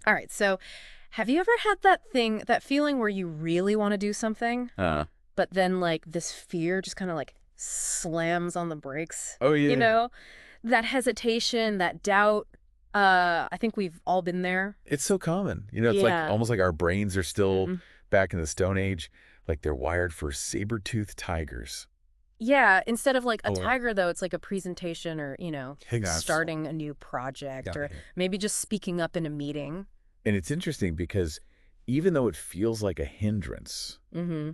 All right, so have you ever had that feeling where you really want to do something, but then like this fear just kind of like slams on the brakes? Oh, You yeah. know, that hesitation, that doubt. I think we've all been there. It's so common. It's like Yeah. almost like our brains are still Mm. back in the Stone Age, like they're wired for saber-toothed tigers. Yeah, instead of like a Oh, yeah. tiger though, it's like a presentation or, Yes. starting a new project Yeah. or maybe just speaking up in a meeting. And it's interesting because even though it feels like a hindrance, Mm-hmm.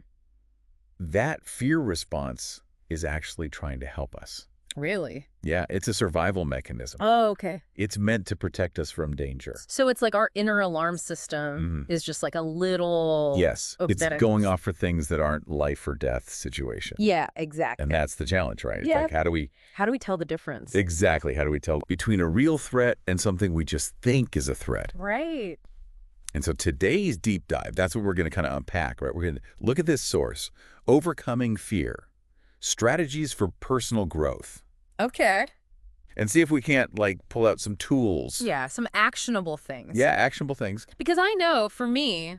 that fear response is actually trying to help us. Really? Yeah, it's a survival mechanism. Oh, okay. It's meant to protect us from danger. So it's like our inner alarm system Mhm. is just like a little. Yes, Oh, it's that going off for things that aren't life or death situation. Yeah, And exactly. that's the challenge, right? It's Yeah. like, how do we How do we tell the difference? exactly, how do we tell between a real threat and something we just think is a threat? Right. And so today's deep dive, that's what we're going to kind of unpack, right? We're going to look at this source, overcoming fear, strategies for personal growth, Okay. and see if we can't like pull out some tools. Yeah, some actionable things. Yeah, actionable things. Because I know for me,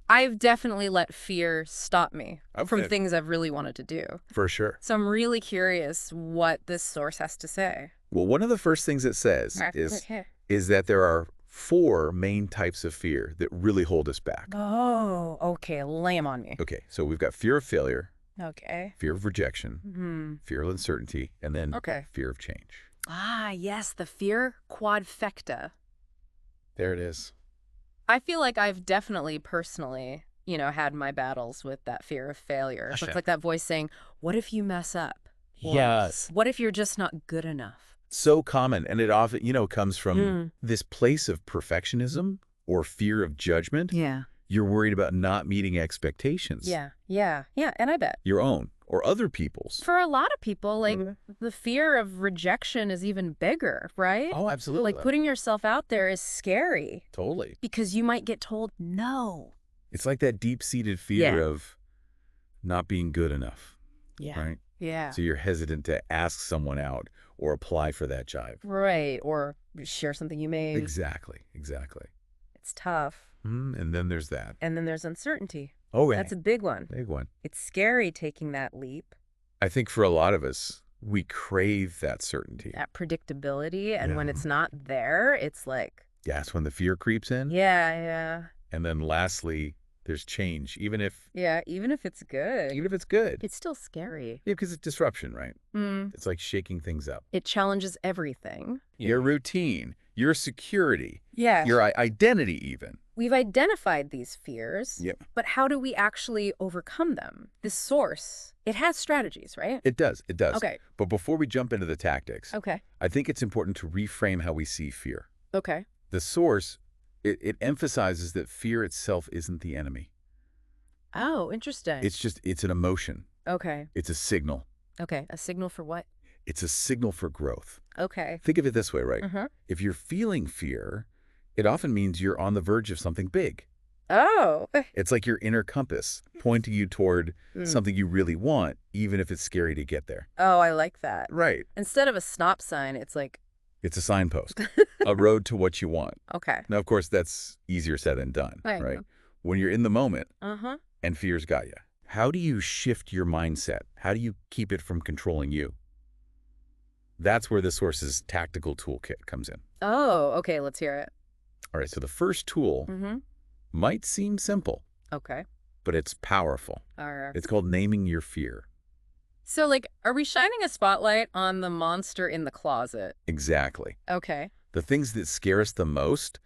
I've definitely let fear stop me from Okay. things I've really wanted to do. For sure. So I'm really curious what this source has to say. Well, one of the first things it says Okay. is that there are 4 main types of fear that really hold us back. Oh, okay. Lay 'em on me. Okay, so we've got fear of failure, Okay. fear of rejection, Hmm. fear of uncertainty, and then Okay. fear of change. Ah, yes, the fear quadfecta. There it is. I feel like I've definitely personally, had my battles with that fear of failure. Gosh, So it's yeah. like that voice saying, what if you mess up? Or, Yes. what if you're just not good enough? So common, and it often, comes from Mm. this place of perfectionism or fear of judgment. Yeah. You're worried about not meeting expectations, Yeah. Yeah. Yeah. And I bet. your own or other people's. For a lot of people, like Mhm. the fear of rejection is even bigger, right? Oh, absolutely. Like putting yourself out there is scary Totally. because you might get told no. It's like that deep-seated fear Yeah. of not being good enough, Yeah. right? Yeah. So you're hesitant to ask someone out or apply for that job. Right. Or share something you made. Exactly. It's tough. And then there's that. And then there's uncertainty. Oh, yeah. That's a big one. Big one. It's scary taking that leap, I think for a lot of us, we crave that certainty. that predictability. And when Yeah. it's not there, it's like, Yeah, it's when the fear creeps in. yeah. And then lastly, there's change, even if Yeah. Even if it's good, it's good. it's still scary. Yeah, because it's disruption, right? Mm. It's like shaking things up. It challenges everything. Your routine, your security, Yeah. your identity even. We've identified these fears, Yep. but how do we actually overcome them? This source, it has strategies, right? It does. Okay. But before we jump into the tactics, Okay. I think it's important to reframe how we see fear. Okay. The source, it emphasizes that fear itself isn't the enemy. Oh, interesting. It's an emotion. Okay. It's a signal. Okay. A signal for what? It's a signal for growth. Okay. Think of it this way, right? Uh-huh. If you're feeling fear, it often means you're on the verge of something big. Oh. It's like your inner compass pointing you toward Mm. something you really want, even if it's scary to get there. Oh, I like that. Right. Instead of a stop sign, it's like, It's a signpost, a road to what you want. okay. Now, of course, that's easier said than done, I right? know. When you're in the moment Uh-huh. and fear's got you, how do you shift your mindset? How do you keep it from controlling you? That's where the source's tactical toolkit comes in. Oh, okay. Let's hear it. All right, so the first tool Mm-hmm. might seem simple, Okay. but it's powerful. All right. It's called naming your fear. So, like, are we shining a spotlight on the monster in the closet? Exactly. Okay. The things that scare us the most,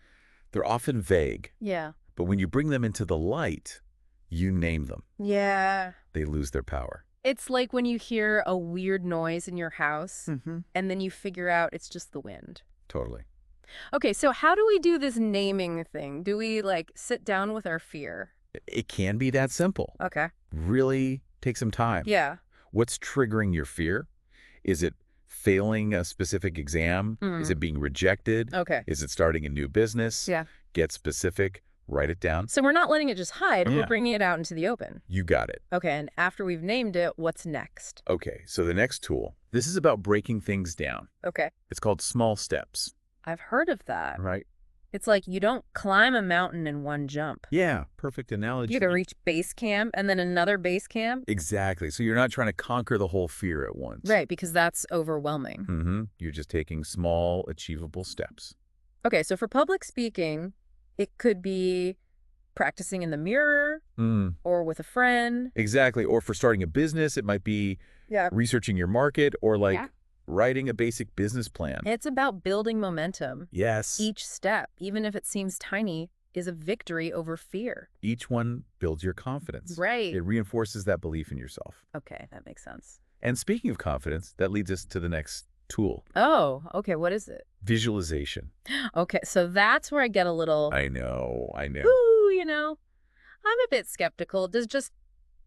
they're often vague, Yeah. but when you bring them into the light, you name them. Yeah. They lose their power. It's like when you hear a weird noise in your house Mm-hmm. and then you figure out it's just the wind. Totally. Okay, so how do we do this naming thing? Do we, like, sit down with our fear? It can be that simple. Okay. Really take some time. Yeah. What's triggering your fear? Is it failing a specific exam? Is it being rejected? Okay. Is it starting a new business? Yeah. Get specific. Write it down. So we're not letting it just hide. Yeah. We're bringing it out into the open. You got it. Okay, and after we've named it, what's next? Okay, so the next tool, this is about breaking things down. Okay. It's called small steps, I've heard of that. right? It's like you don't climb a mountain in one jump. Yeah, perfect analogy. You gotta reach base camp and then another base camp. Exactly. So you're not trying to conquer the whole fear at once. Right, because that's overwhelming. You're just taking small, achievable steps. Okay, so for public speaking, it could be practicing in the mirror or with a friend. Exactly. Or for starting a business, it might be researching your market or writing a basic business plan. It's about building momentum. Yes. Each step, even if it seems tiny, is a victory over fear. Each one builds your confidence. Right. It reinforces that belief in yourself. Okay, that makes sense. And speaking of confidence, that leads us to the next tool. Oh, okay, what is it? Visualization. Okay, so that's where I get a little... I know. Ooh, you know, I'm a bit skeptical. Does just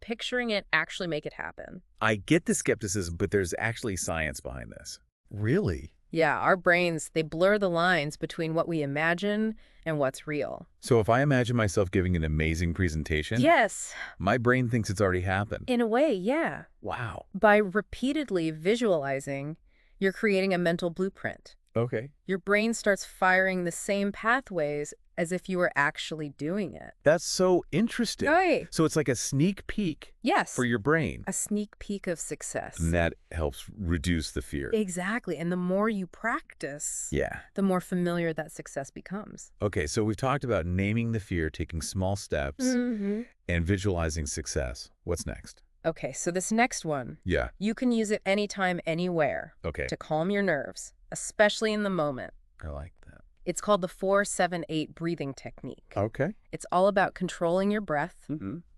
picturing it actually make it happen? I get the skepticism, but there's actually science behind this. Really? Yeah, our brains, they blur the lines between what we imagine and what's real. So if I imagine myself giving an amazing presentation, Yes. my brain thinks it's already happened. In a way, yeah. Wow. By repeatedly visualizing, you're creating a mental blueprint. Okay. Your brain starts firing the same pathways as if you were actually doing it. That's so interesting. Right. So it's like a sneak peek Yes. for your brain. A sneak peek of success. And that helps reduce the fear. Exactly. And the more you practice, the more familiar that success becomes. Okay, so we've talked about naming the fear, taking small steps, and visualizing success. What's next? Okay, so this next one, Yeah. you can use it anytime, anywhere Okay. to calm your nerves, especially in the moment. I like that. It's called the 4-7-8 breathing technique. Okay. It's all about controlling your breath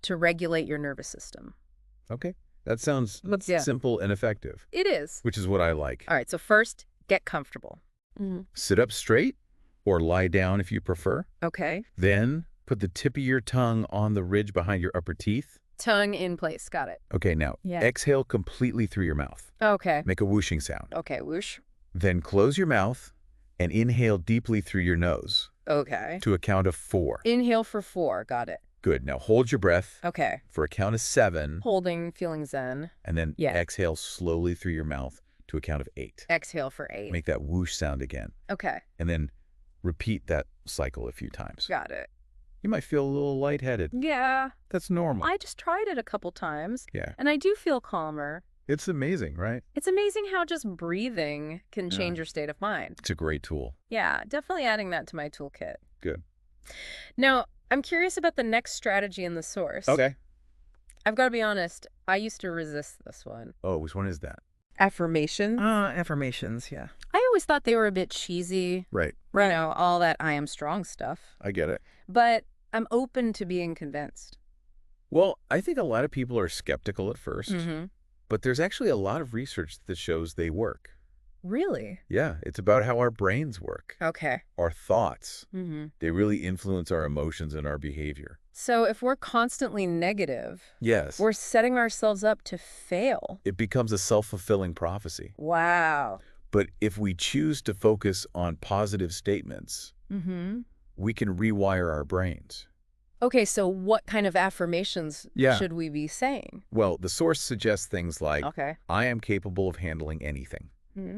to regulate your nervous system. Okay. That sounds simple and effective. It is. Which is what I like. All right, so first, get comfortable. Sit up straight or lie down if you prefer. Okay. Then put the tip of your tongue on the ridge behind your upper teeth. Tongue in place. Got it. Okay, now exhale completely through your mouth. Okay. Make a whooshing sound. Okay, whoosh. Then close your mouth and inhale deeply through your nose. Okay. To a count of 4. Inhale for 4. Got it. Good. Now hold your breath. Okay. For a count of 7. Holding, feeling zen. And then exhale slowly through your mouth to a count of 8. Exhale for 8. Make that whoosh sound again. Okay. And then repeat that cycle a few times. Got it. You might feel a little lightheaded. Yeah. That's normal. I just tried it a couple times. Yeah. And I do feel calmer. It's amazing, right? It's amazing how just breathing can change your state of mind. It's a great tool. Yeah, definitely adding that to my toolkit. Good. Now, I'm curious about the next strategy in the source. Okay. I've got to be honest, I used to resist this one. Oh, which one is that? Affirmations. Affirmations, yeah. I always thought they were a bit cheesy. Right. You know, all that I am strong stuff. I get it. But I'm open to being convinced. Well, I think a lot of people are skeptical at first, but there's actually a lot of research that shows they work. Really? Yeah, it's about how our brains work. Okay. Our thoughts. They really influence our emotions and our behavior. So if we're constantly negative, Yes. we're setting ourselves up to fail. It becomes a self-fulfilling prophecy. Wow. But if we choose to focus on positive statements, we can rewire our brains. Okay, so what kind of affirmations Yeah. should we be saying? Well, the source suggests things like, Okay. I am capable of handling anything,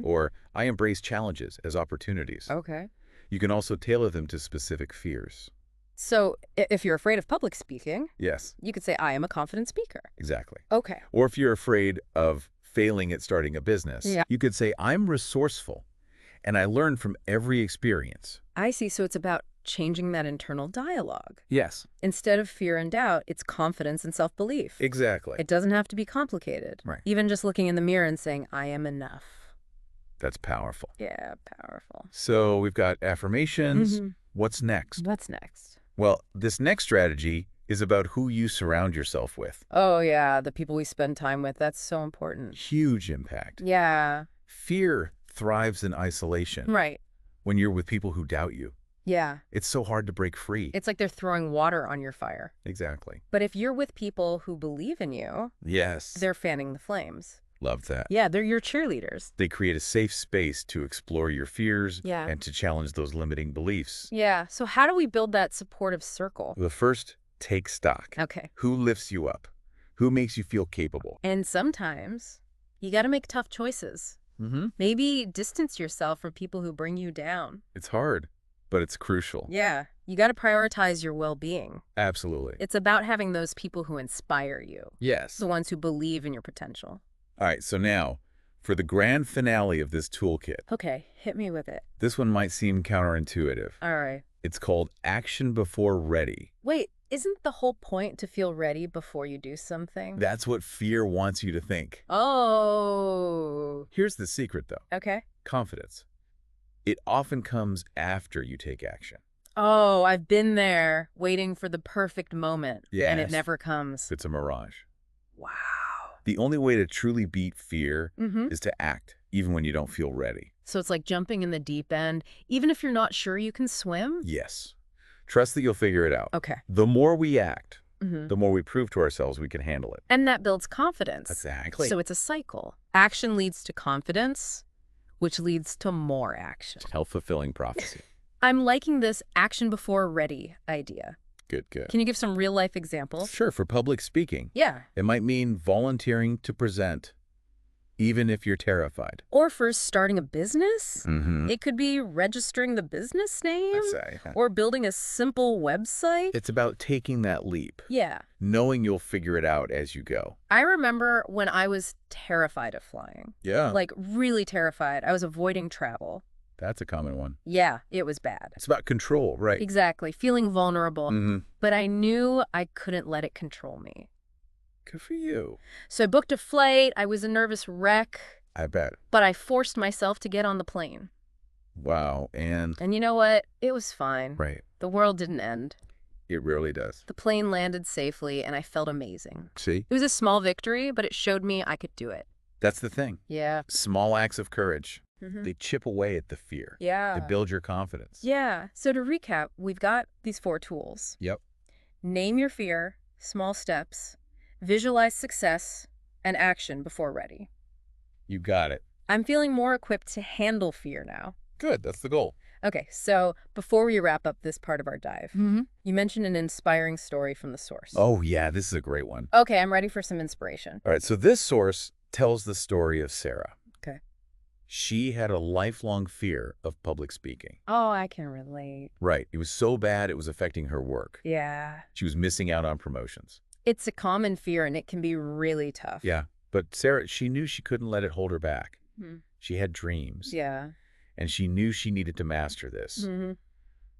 or I embrace challenges as opportunities. Okay. You can also tailor them to specific fears. So if you're afraid of public speaking, Yes, you could say, I am a confident speaker. exactly. Okay. Or if you're afraid of failing at starting a business, you could say, I'm resourceful, and I learn from every experience. I see. So it's about changing that internal dialogue. Yes. Instead of fear and doubt, it's confidence and self-belief. Exactly. It doesn't have to be complicated. Right. Even just looking in the mirror and saying, I am enough. That's powerful. Yeah, powerful. So we've got affirmations. What's next? What's next? Well, this next strategy is about who you surround yourself with. Oh, yeah, the people we spend time with. That's so important. Huge impact. Yeah. Fear thrives in isolation. Right. When you're with people who doubt you. Yeah. It's so hard to break free. It's like they're throwing water on your fire. Exactly. But if you're with people who believe in you, Yes. they're fanning the flames. Love that. Yeah, they're your cheerleaders. They create a safe space to explore your fears Yeah. and to challenge those limiting beliefs. Yeah. So how do we build that supportive circle? The first, take stock. Okay. Who lifts you up? Who makes you feel capable? And sometimes you got to make tough choices. Maybe distance yourself from people who bring you down. It's hard. but it's crucial. Yeah. You got to prioritize your well-being. Absolutely. It's about having those people who inspire you. Yes. The ones who believe in your potential. All right, so now, for the grand finale of this toolkit. Okay, hit me with it. This one might seem counterintuitive. All right. It's called action before ready. Wait, isn't the whole point to feel ready before you do something? That's what fear wants you to think. Oh. Here's the secret, though. Okay. Confidence. It often comes after you take action. Oh, I've been there, waiting for the perfect moment. Yes. And it never comes. It's a mirage. Wow. The only way to truly beat fear Mm-hmm. is to act, even when you don't feel ready. So it's like jumping in the deep end, even if you're not sure you can swim? Yes. Trust that you'll figure it out. Okay. The more we act, Mm-hmm. the more we prove to ourselves we can handle it. And that builds confidence. Exactly. So it's a cycle. Action leads to confidence, which leads to more action. Self-fulfilling prophecy. I'm liking this action before ready idea. Good, good. Can you give some real-life examples? Sure, for public speaking. Yeah. It might mean volunteering to present, even if you're terrified. Or for starting a business. Mm-hmm. It could be registering the business name Say. or building a simple website. It's about taking that leap, Yeah. knowing you'll figure it out as you go. I remember when I was terrified of flying. Yeah. Like really terrified. I was avoiding travel. That's a common one. Yeah, it was bad. It's about control, right? Exactly. Feeling vulnerable. Mm-hmm. But I knew I couldn't let it control me. Good for you. So I booked a flight. I was a nervous wreck. I bet. But I forced myself to get on the plane. Wow. And And you know what? It was fine. right. The world didn't end. It rarely does. The plane landed safely, and I felt amazing. See? It was a small victory, but it showed me I could do it. That's the thing. Yeah. Small acts of courage. Mhm. They chip away at the fear. Yeah. They build your confidence. Yeah. So to recap, we've got these 4 tools. Yep. Name your fear, small steps, visualize success, and action before ready. You got it. I'm feeling more equipped to handle fear now. Good. That's the goal. Okay, so before we wrap up this part of our dive, you mentioned an inspiring story from the source. Oh, yeah. This is a great one. Okay, I'm ready for some inspiration. All right. So this source tells the story of Sarah. Okay. She had a lifelong fear of public speaking. Oh, I can relate. Right. It was so bad it was affecting her work. Yeah. She was missing out on promotions. It's a common fear, and it can be really tough. Yeah. But Sarah, she knew she couldn't let it hold her back. Hmm. She had dreams. Yeah. And she knew she needed to master this. Mm-hmm.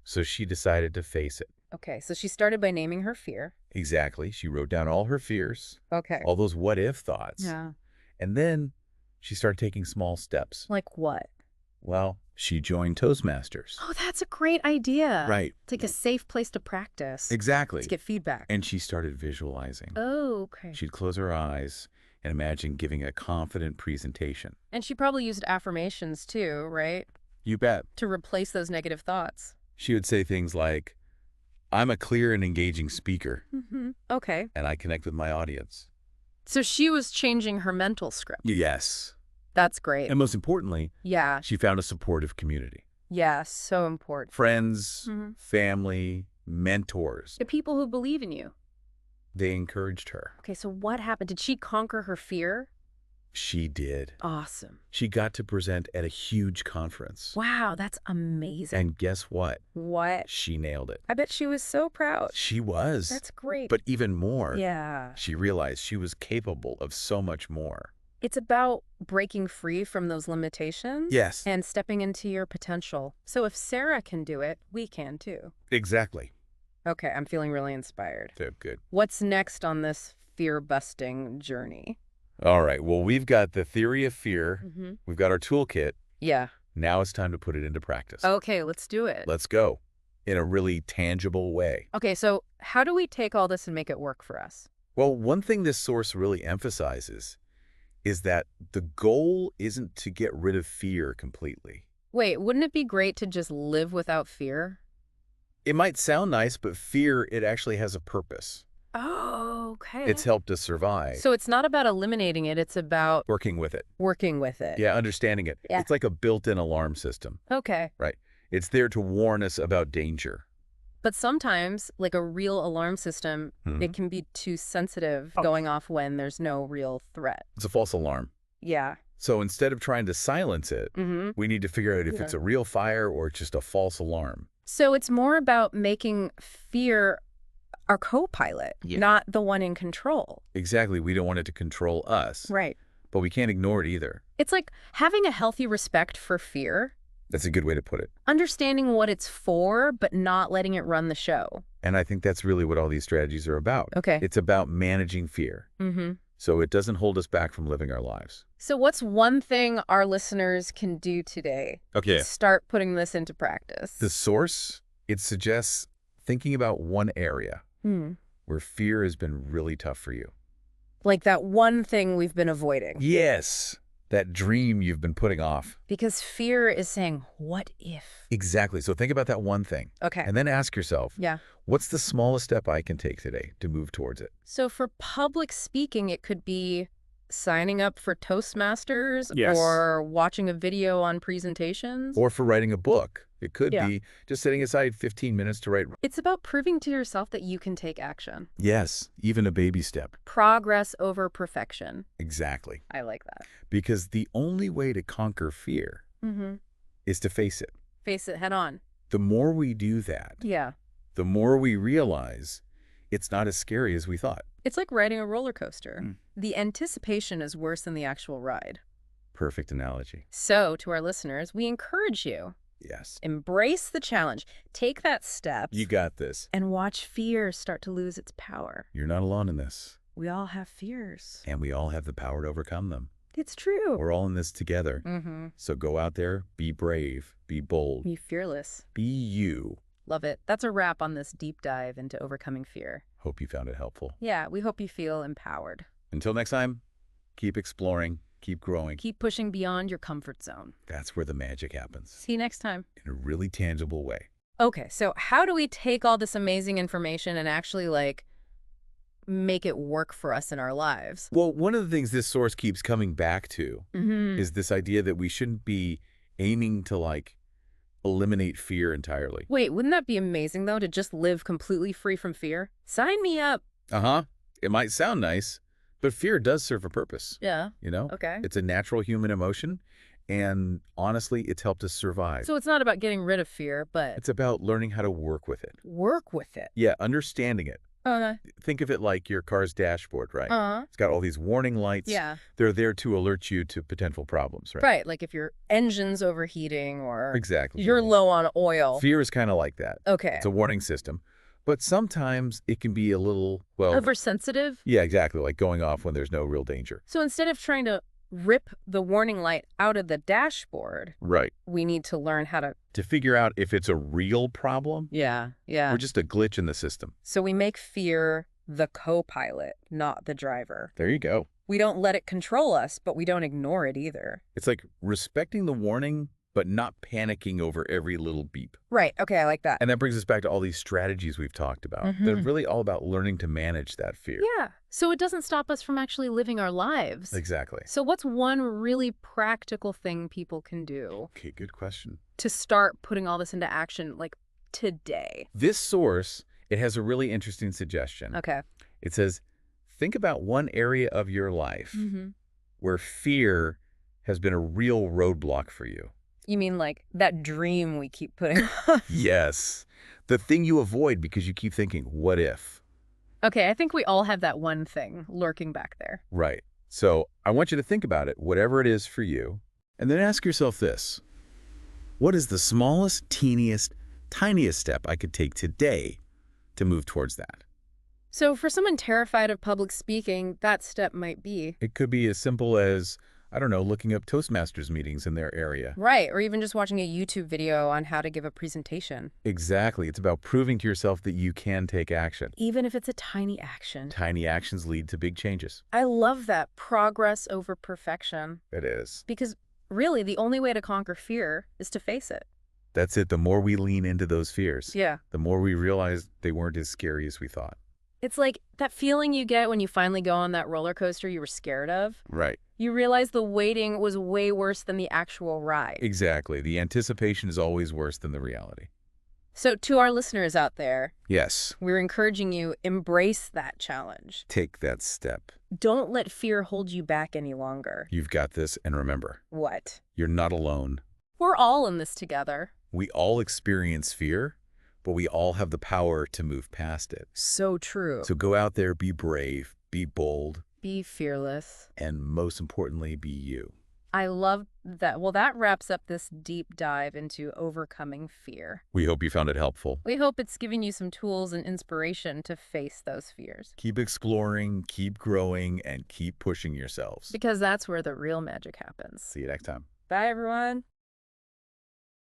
So she decided to face it. Okay, so she started by naming her fear. Exactly. She wrote down all her fears, Okay. all those what-if thoughts. Yeah. And then she started taking small steps. Like what? Well, she joined Toastmasters. Oh, that's a great idea. Right. It's like a safe place to practice. Exactly. To get feedback. And she started visualizing. Oh, okay. She'd close her eyes and imagine giving a confident presentation. And she probably used affirmations too, right? You bet. To replace those negative thoughts. She would say things like, I'm a clear and engaging speaker, Mm-hmm. Okay. and I connect with my audience. So she was changing her mental script. Yes. That's great. And most importantly, Yeah. she found a supportive community. Yeah, so important. Friends, Mhm. family, mentors. The people who believe in you. They encouraged her. Okay, so what happened? Did she conquer her fear? She did. Awesome. She got to present at a huge conference. Wow, that's amazing. And guess what? What? She nailed it. I bet she was so proud. She was. That's great. But even more, yeah. she realized she was capable of so much more. It's about breaking free from those limitations. Yes. And stepping into your potential. So if Sarah can do it, we can too. Exactly. Okay, I'm feeling really inspired. So good. What's next on this fear-busting journey? All right. Well, we've got the theory of fear. Mm-hmm. We've got our toolkit. Yeah. Now it's time to put it into practice. Okay, let's do it. Let's go in a really tangible way. Okay, so how do we take all this and make it work for us? Well, one thing this source really emphasizes is that the goal isn't to get rid of fear completely. Wait, wouldn't it be great to just live without fear? It might sound nice, but fear, it actually has a purpose. Oh, okay. It's helped us survive. So it's not about eliminating it, it's about Working with it. working with it. Yeah, understanding it. Yeah. It's like a built-in alarm system. Okay. Right. It's there to warn us about danger. But sometimes, like a real alarm system, it can be too sensitive going off when there's no real threat. It's a false alarm. Yeah. So instead of trying to silence it, Mm-hmm. we need to figure out if it's a real fire or just a false alarm. So it's more about making fear our co-pilot, not the one in control. Exactly. We don't want it to control us. Right. But we can't ignore it either. It's like having a healthy respect for fear. That's a good way to put it. Understanding what it's for, but not letting it run the show. And I think that's really what all these strategies are about. Okay. It's about managing fear. So it doesn't hold us back from living our lives. So what's one thing our listeners can do today to start putting this into practice? The source, it suggests thinking about one area where fear has been really tough for you. Like that one thing we've been avoiding. Yes. That dream you've been putting off. Because fear is saying, what if? Exactly. So think about that one thing. Okay. And then ask yourself, yeah, what's the smallest step I can take today to move towards it? So for public speaking, it could be signing up for Toastmasters Yes. or watching a video on presentations. Or for writing a book. It could Yeah. be just setting aside 15 minutes to write. It's about proving to yourself that you can take action. Yes, even a baby step. Progress over perfection. Exactly. I like that. Because the only way to conquer fear is to face it. Face it head on. The more we do that, Yeah. the more we realize it's not as scary as we thought. It's like riding a roller coaster. The anticipation is worse than the actual ride. Perfect analogy. So, to our listeners, we encourage you. Yes. Embrace the challenge. Take that step. You got this. And watch fear start to lose its power. You're not alone in this. We all have fears. And we all have the power to overcome them. It's true. We're all in this together. So go out there, be brave, be bold, Be fearless. be you. Love it. That's a wrap on this deep dive into overcoming fear. Hope you found it helpful. Yeah, we hope you feel empowered. Until next time, keep exploring, keep growing. Keep pushing beyond your comfort zone. That's where the magic happens. See you next time. In a really tangible way. Okay, so how do we take all this amazing information and actually, make it work for us in our lives? Well, one of the things this source keeps coming back to is this idea that we shouldn't be aiming to, eliminate fear entirely. Wait, wouldn't that be amazing, though, to just live completely free from fear? Sign me up. It might sound nice, but fear does serve a purpose. Yeah. You know? Okay. It's a natural human emotion, and honestly, it's helped us survive. So it's not about getting rid of fear, but It's about learning how to work with it. work with it. Yeah, understanding it. Okay. Think of it like your car's dashboard, right? Uh-huh. It's got all these warning lights. Yeah. They're there to alert you to potential problems, right? Right, like if your engine's overheating or Exactly. you're low on oil. Fear is kind of like that. Okay. It's a warning system. But sometimes it can be a little, well... Oversensitive? Yeah, exactly, like going off when there's no real danger. So instead of trying to rip the warning light out of the dashboard, Right. we need to learn how to... To figure out if it's a real problem Yeah. or just a glitch in the system. So we make fear the co-pilot, not the driver. There you go. We don't let it control us, but we don't ignore it either. It's like respecting the warning, but not panicking over every little beep. Right. Okay, I like that. And that brings us back to all these strategies we've talked about. They're really all about learning to manage that fear. Yeah. So it doesn't stop us from actually living our lives. Exactly. So what's one really practical thing people can do Okay, good question. to start putting all this into action, today? This source, it has a really interesting suggestion. Okay. It says, think about one area of your life where fear has been a real roadblock for you. You mean that dream we keep putting off? Yes. The thing you avoid because you keep thinking, what if? Okay, I think we all have that one thing lurking back there. Right. So I want you to think about it, whatever it is for you, and then ask yourself this. What is the smallest, teeniest, tiniest step I could take today to move towards that? So for someone terrified of public speaking, that step might be... It could be as simple as, I don't know, looking up Toastmasters meetings in their area. Right, or even just watching a YouTube video on how to give a presentation. Exactly. It's about proving to yourself that you can take action. Even if it's a tiny action. Tiny actions lead to big changes. I love that. Progress over perfection. It is. Because really, the only way to conquer fear is to face it. That's it. The more we lean into those fears, Yeah. the more we realize they weren't as scary as we thought. It's like that feeling you get when you finally go on that roller coaster you were scared of. Right. You realize the waiting was way worse than the actual ride. Exactly. The anticipation is always worse than the reality. So to our listeners out there, Yes. we're encouraging you, embrace that challenge. Take that step. Don't let fear hold you back any longer. You've got this. And remember, What? you're not alone. We're all in this together. We all experience fear, but we all have the power to move past it. So true. So go out there, be brave, be bold, Be fearless. and most importantly, be you. I love that. Well, that wraps up this deep dive into overcoming fear. We hope you found it helpful. We hope it's giving you some tools and inspiration to face those fears. Keep exploring, keep growing, and keep pushing yourselves. Because that's where the real magic happens. See you next time. Bye, everyone.